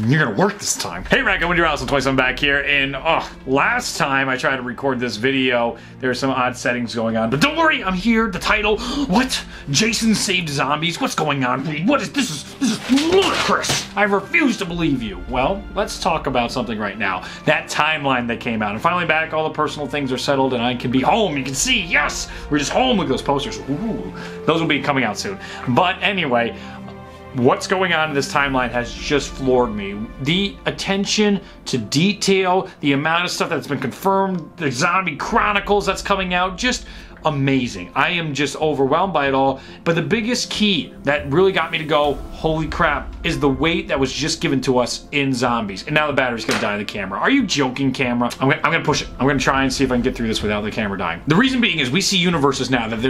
You're gonna work this time. Hey, Racco, Wendy Rouse, 27 back here, and last time I tried to record this video, there were some odd settings going on, but don't worry, I'm here. The title, what? Jason saved zombies? What's going on? What is this? This is ludicrous. I refuse to believe you. Well, let's talk about something right now. That timeline that came out, and finally back, all the personal things are settled, and I can be home. You can see, yes, we're just home with those posters. Ooh, those will be coming out soon. But anyway, what's going on in this timeline has just floored me. The attention to detail, the amount of stuff that's been confirmed, the Zombie Chronicles that's coming out, just amazing. I am just overwhelmed by it all. But the biggest key that really got me to go, holy crap, is the weight that was just given to us in Zombies. And now the battery's gonna die in the camera. Are you joking, camera? I'm gonna push it. I'm gonna try and see if I can get through this without the camera dying. The reason being is we see universes now, that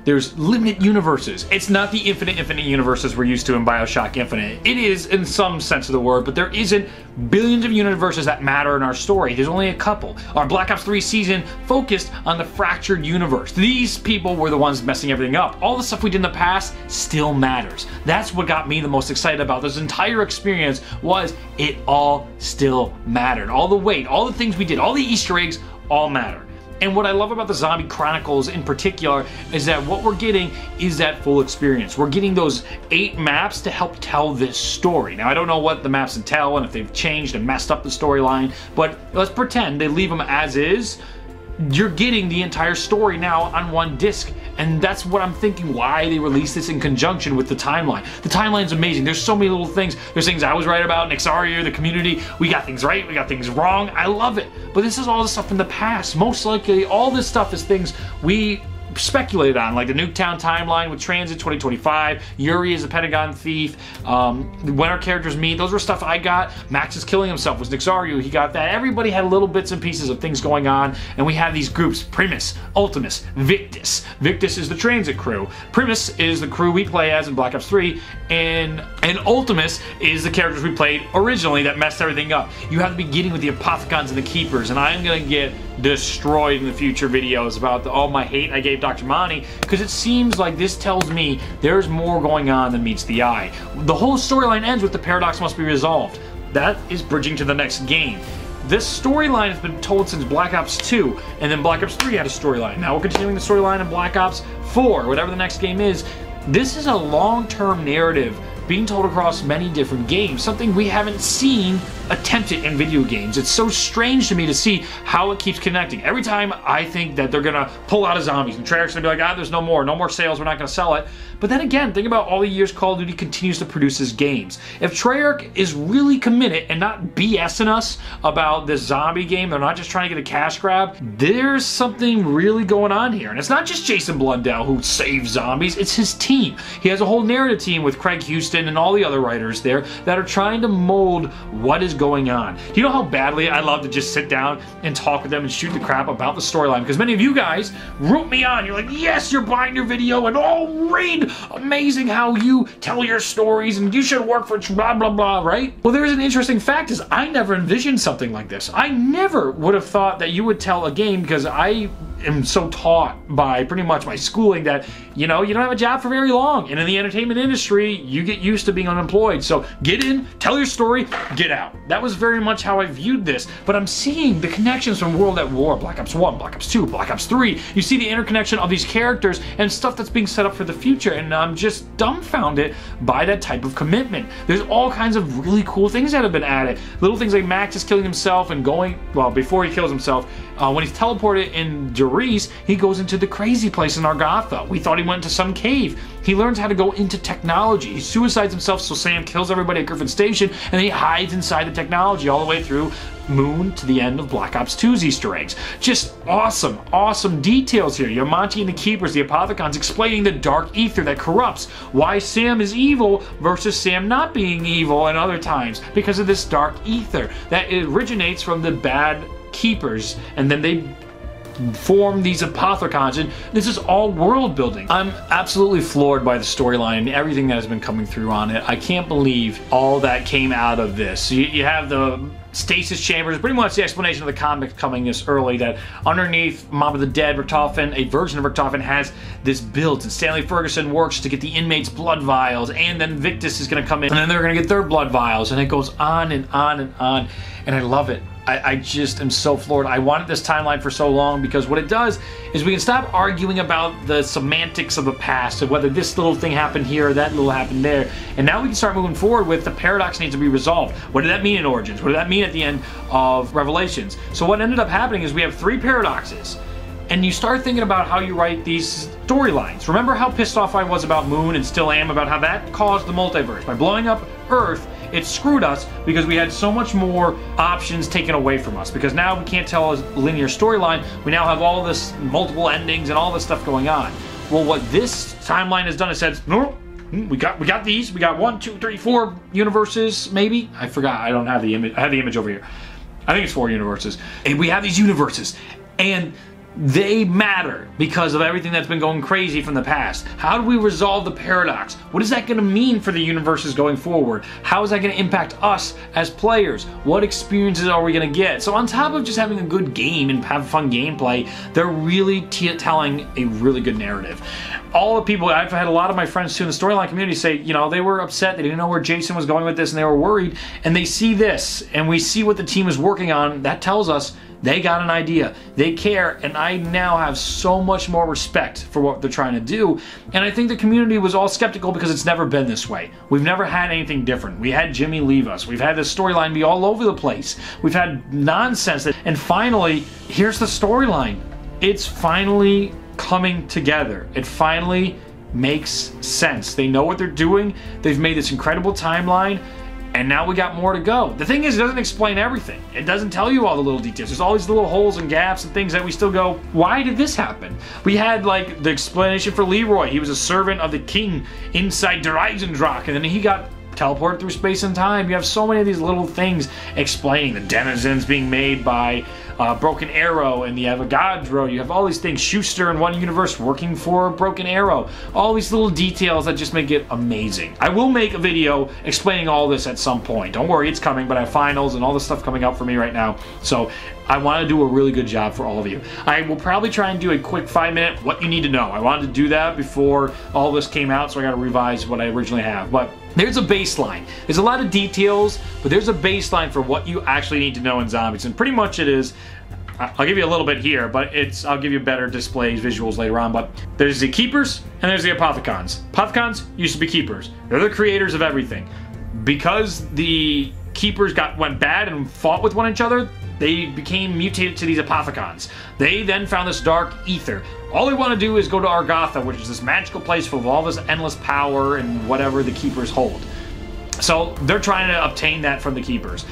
there's limited universes. It's not the infinite universes we're used to in BioShock Infinite. It is in some sense of the word, but there isn't billions of universes that matter in our story. There's only a couple. Our Black Ops 3 season focused on the fractured universe. These people were the ones messing everything up. All the stuff we did in the past still matters. That's what got me the most excited about this entire experience, was it all still mattered. All the weight, all the things we did, all the Easter eggs, all matter. And what I love about the Zombie Chronicles in particular is that what we're getting is that full experience. We're getting those 8 maps to help tell this story. Now, I don't know what the maps entail and if they've changed and messed up the storyline, but let's pretend they leave them as is. You're getting the entire story now on one disc, and that's what I'm thinking why they released this in conjunction with the timeline. The timeline's amazing. There's so many little things. There's things I was right about, Nixaria, the community. We got things right, we got things wrong. I love it. But this is all the stuff in the past. Most likely, all this stuff is things we speculated on, like the Nuketown timeline with Transit 2025, Yuri is a Pentagon thief, when our characters meet, those were stuff I got. Max is killing himself was Nixario, he got that. Everybody had little bits and pieces of things going on, and we have these groups, Primus, Ultimus, Victus. Victus is the Transit crew. Primus is the crew we play as in Black Ops 3, and Ultimus is the characters we played originally that messed everything up. You have the beginning with the Apothecons and the Keepers, and I'm gonna get destroyed in the future videos about all my hate I gave Dr. Monty, because it seems like this tells me there's more going on than meets the eye. The whole storyline ends with the paradox must be resolved. That is bridging to the next game. This storyline has been told since Black Ops 2, and then Black Ops 3 had a storyline. Now we're continuing the storyline in Black Ops 4, whatever the next game is. This is a long-term narrative being told across many different games, something we haven't seen attempted in video games. It's so strange to me to see how it keeps connecting. Every time I think that they're gonna pull out of Zombies and Treyarch's gonna be like, there's no more sales, we're not gonna sell it. But then again, think about all the years Call of Duty continues to produce his games. If Treyarch is really committed and not BSing us about this zombie game, they're not just trying to get a cash grab, there's something really going on here. And it's not just Jason Blundell who saves zombies, it's his team. He has a whole narrative team with Craig Houston and all the other writers there that are trying to mold what is going on. Do you know how badly I love to just sit down and talk with them and shoot the crap about the storyline? Because many of you guys root me on. You're like, yes, you're buying your video, and oh, Reed, amazing how you tell your stories, and you should work for blah, blah, blah, right? Well, there's an interesting fact is I never envisioned something like this. I never would have thought that you would tell a game, because I am so taught by pretty much my schooling that, you know, you don't have a job for very long. And in the entertainment industry, you get used to being unemployed. So get in, tell your story, get out. That was very much how I viewed this. But I'm seeing the connections from World at War, Black Ops 1, Black Ops 2, Black Ops 3. You see the interconnection of these characters and stuff that's being set up for the future. And I'm just dumbfounded by that type of commitment. There's all kinds of really cool things that have been added. Little things like Max is killing himself and going, well, before he kills himself, when he's teleported in Doris, he goes into the crazy place in Argatha. We thought he went into some cave. He learns how to go into technology. He suicides himself so Sam kills everybody at Griffin Station, and then he hides inside the technology all the way through Moon to the end of Black Ops 2's Easter eggs. Just awesome, awesome details here. You have Monty and the Keepers, the Apothecons, explaining the dark ether that corrupts. Why Sam is evil versus Sam not being evil in other times. Because of this dark ether that originates from the bad Keepers, and then they form these apothecons, and this is all world building. I'm absolutely floored by the storyline and everything that has been coming through on it. I can't believe all that came out of this. You have the stasis chambers, pretty much the explanation of the comic coming this early, that underneath Mob of the Dead, Richtofen, a version of Richtofen, has this built, and Stanley Ferguson works to get the inmates' blood vials, and then Victus is going to come in, and then they're going to get their blood vials, and it goes on and on and on, and I love it. I just am so floored. I wanted this timeline for so long because what it does is we can stop arguing about the semantics of the past, of whether this little thing happened here or that little happened there, and now we can start moving forward with the paradox needs to be resolved. What did that mean in Origins? What did that mean at the end of Revelations? So what ended up happening is we have 3 paradoxes, and you start thinking about how you write these storylines. Remember how pissed off I was about Moon, and still am, about how that caused the multiverse. By blowing up Earth, it screwed us because we had so much more options taken away from us, because now we can't tell a linear storyline. We now have all this multiple endings and all this stuff going on. Well, what this timeline has done is said, no, we got these. We got 1, 2, 3, 4 universes, maybe. I forgot. I don't have the image. I have the image over here. I think it's 4 universes. And we have these universes, and they matter because of everything that's been going crazy from the past. How do we resolve the paradox? What is that going to mean for the universes going forward? How is that going to impact us as players? What experiences are we going to get? So on top of just having a good game and have fun gameplay, they're really telling a really good narrative. All the people, I've had a lot of my friends too in the storyline community say, you know, they were upset, they didn't know where Jason was going with this, and they were worried, and they see this, and we see what the team is working on. That tells us they got an idea, they care, and I now have so much more respect for what they're trying to do. And I think the community was all skeptical because it's never been this way. We've never had anything different. We had Jimmy leave us. We've had this storyline be all over the place. We've had nonsense. And finally, here's the storyline. It's finally coming together. It finally makes sense. They know what they're doing. They've made this incredible timeline. And now we got more to go. The thing is, it doesn't explain everything. It doesn't tell you all the little details. There's all these little holes and gaps and things that we still go, why did this happen? We had like the explanation for Leroy. He was a servant of the king inside Der Eisendrache, and then he got teleported through space and time. You have so many of these little things explaining the denizens being made by Broken Arrow and the Avogadro. You have all these things. Schuster in one universe working for Broken Arrow. All these little details that just make it amazing. I will make a video explaining all this at some point. Don't worry, it's coming, but I have finals and all this stuff coming up for me right now. So I want to do a really good job for all of you. I will probably try and do a quick 5-minute what you need to know. I wanted to do that before all this came out, so I got to revise what I originally have. But there's a baseline. There's a lot of details, but there's a baseline for what you actually need to know in Zombies. And pretty much it is, I'll give you a little bit here, but I'll give you better displays, visuals later on. But there's the Keepers and there's the Apothecons. Apothecons used to be Keepers. They're the creators of everything. Because the Keepers went bad and fought with one another, they became mutated to these Apothecons. They then found this dark ether. All they want to do is go to Argatha, which is this magical place full of all this endless power and whatever the Keepers hold. So they're trying to obtain that from the Keepers.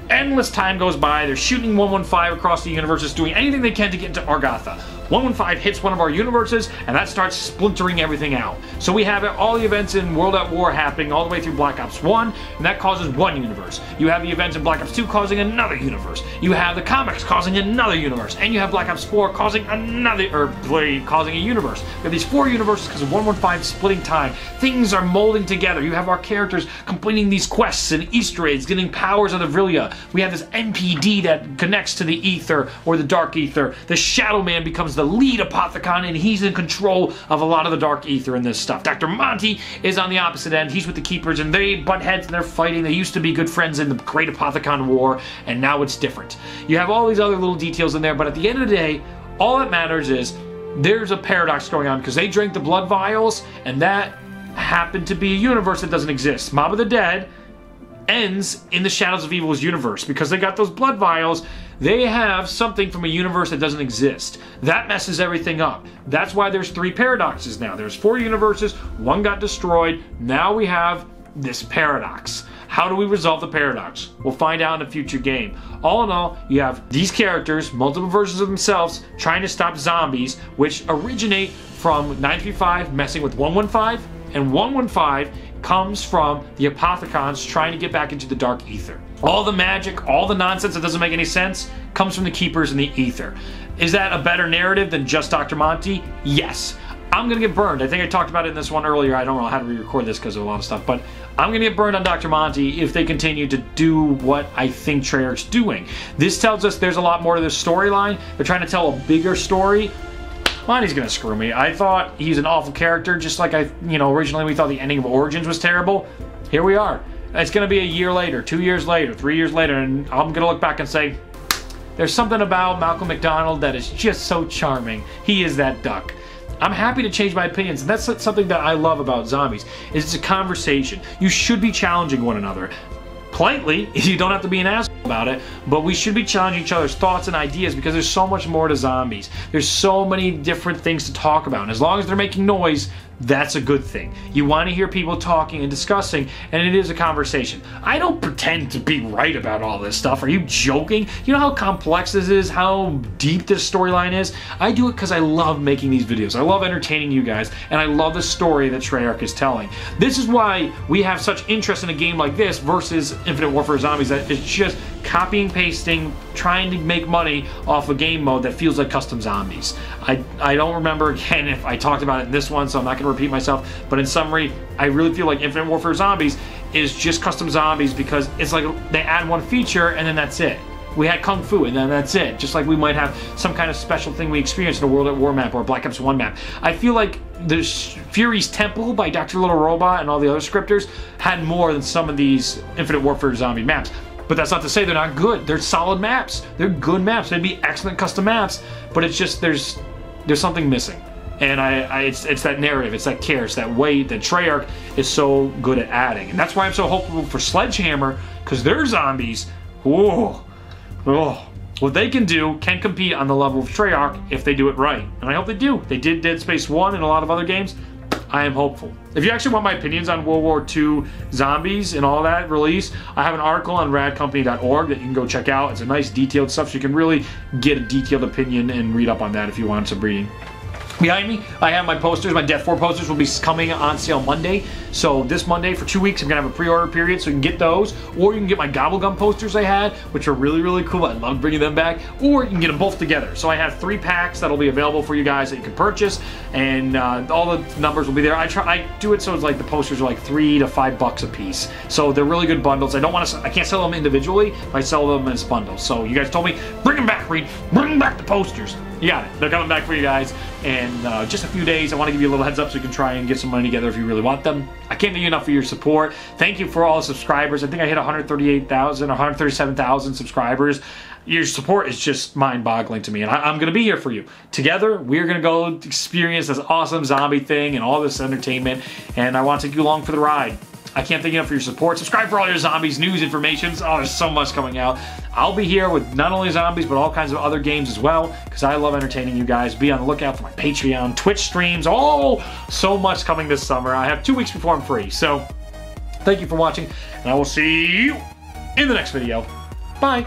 Endless time goes by, they're shooting 115 across the universes, doing anything they can to get into Argatha. 115 hits one of our universes, and that starts splintering everything out. So we have all the events in World at War happening all the way through Black Ops 1, and that causes one universe. You have the events in Black Ops 2 causing another universe. You have the comics causing another universe, and you have Black Ops 4 causing causing a universe. We have these 4 universes because of 115 splitting time. Things are molding together. You have our characters completing these quests and Easter eggs, getting powers out of Villia. We have this NPD that connects to the ether or the dark ether. The Shadow Man becomes the lead Apothecon, and he's in control of a lot of the dark ether in this stuff. Dr. Monty is on the opposite end. He's with the Keepers, and they butt heads and they're fighting. They used to be good friends in the Great Apothecon War, and now it's different. You have all these other little details in there, but at the end of the day, all that matters is there's a paradox going on because they drank the blood vials, and that happened to be a universe that doesn't exist. Mob of the Dead ends in the Shadows of Evil's universe because they got those blood vials. They have something from a universe that doesn't exist. That messes everything up. That's why there's 3 paradoxes now. There's 4 universes, 1 got destroyed. Now we have this paradox. How do we resolve the paradox? We'll find out in a future game. All in all, you have these characters, multiple versions of themselves, trying to stop zombies, which originate from 935 messing with 115, and 115 comes from the Apothecons trying to get back into the Dark Ether. All the magic, all the nonsense that doesn't make any sense comes from the Keepers in the Ether. Is that a better narrative than just Dr. Monty? Yes. I'm gonna get burned. I think I talked about it in this one earlier. I don't know how to re-record this because of a lot of stuff, but I'm gonna get burned on Dr. Monty if they continue to do what I think Treyarch's doing. This tells us there's a lot more to this storyline. They're trying to tell a bigger story. Monty's gonna screw me. I thought he's an awful character, just like originally we thought the ending of Origins was terrible. Here we are. It's gonna be a year later, 2 years later, 3 years later, and I'm gonna look back and say, there's something about Malcolm McDonald that is just so charming. He is that duck. I'm happy to change my opinions, and that's something that I love about zombies, is it's a conversation. You should be challenging one another. Politely, you don't have to be an asshole about it, but we should be challenging each other's thoughts and ideas because there's so much more to zombies. There's so many different things to talk about, and as long as they're making noise, that's a good thing. You want to hear people talking and discussing, and it is a conversation. I don't pretend to be right about all this stuff. Are you joking? You know how complex this is, how deep this storyline is? I do it because I love making these videos. I love entertaining you guys, and I love the story that Treyarch is telling. This is why we have such interest in a game like this versus Infinite Warfare Zombies, that it's just copying, pasting, trying to make money off a game mode that feels like custom zombies. I don't remember, again, if I talked about it in this one, so I'm not going to repeat myself, but in summary, I really feel like Infinite Warfare Zombies is just custom zombies because it's like they add one feature and then that's it. We had Kung Fu and then that's it. Just like we might have some kind of special thing we experience in a World at War map or a Black Ops 1 map. I feel like the Fury's Temple by Dr. Little Robot and all the other scripters had more than some of these Infinite Warfare zombie maps. But that's not to say they're not good. They're solid maps. They're good maps. They'd be excellent custom maps, but it's just there's something missing. And it's that narrative, it's that care, it's that weight that Treyarch is so good at adding. And that's why I'm so hopeful for Sledgehammer, because their zombies, whoa, oh, what they can do can compete on the level of Treyarch if they do it right. And I hope they do. They did Dead Space 1 and a lot of other games. I am hopeful. If you actually want my opinions on World War II zombies and all that release, I have an article on radcompany.org that you can go check out. It's a nice detailed stuff, so you can really get a detailed opinion and read up on that if you want some reading. Behind me, I have my posters. My Death 4 posters will be coming on sale Monday. So this Monday for 2 weeks, I'm going to have a pre-order period, so you can get those. Or you can get my Gobblegum posters I had, which are really, really cool. I love bringing them back. Or you can get them both together. So I have 3 packs that'll be available for you guys that you can purchase. And all the numbers will be there. I do it so it's like the posters are like $3 to $5 a piece. So they're really good bundles. I can't sell them individually. I sell them as bundles. So you guys told me, bring them back, Reed. Bring back the posters. You got it. They're coming back for you guys. And just a few days, I want to give you a little heads up so you can try and get some money together if you really want them. I can't thank you enough for your support. Thank you for all the subscribers. I think I hit 138,000 or 137,000 subscribers. Your support is just mind-boggling to me, and I'm going to be here for you. Together, we're going to go experience this awesome zombie thing and all this entertainment, and I want to take you along for the ride. I can't thank you enough for your support. Subscribe for all your zombies news information. Oh, there's so much coming out. I'll be here with not only zombies, but all kinds of other games as well, because I love entertaining you guys. Be on the lookout for my Patreon, Twitch streams. Oh, so much coming this summer. I have 2 weeks before I'm free. So thank you for watching, and I will see you in the next video. Bye.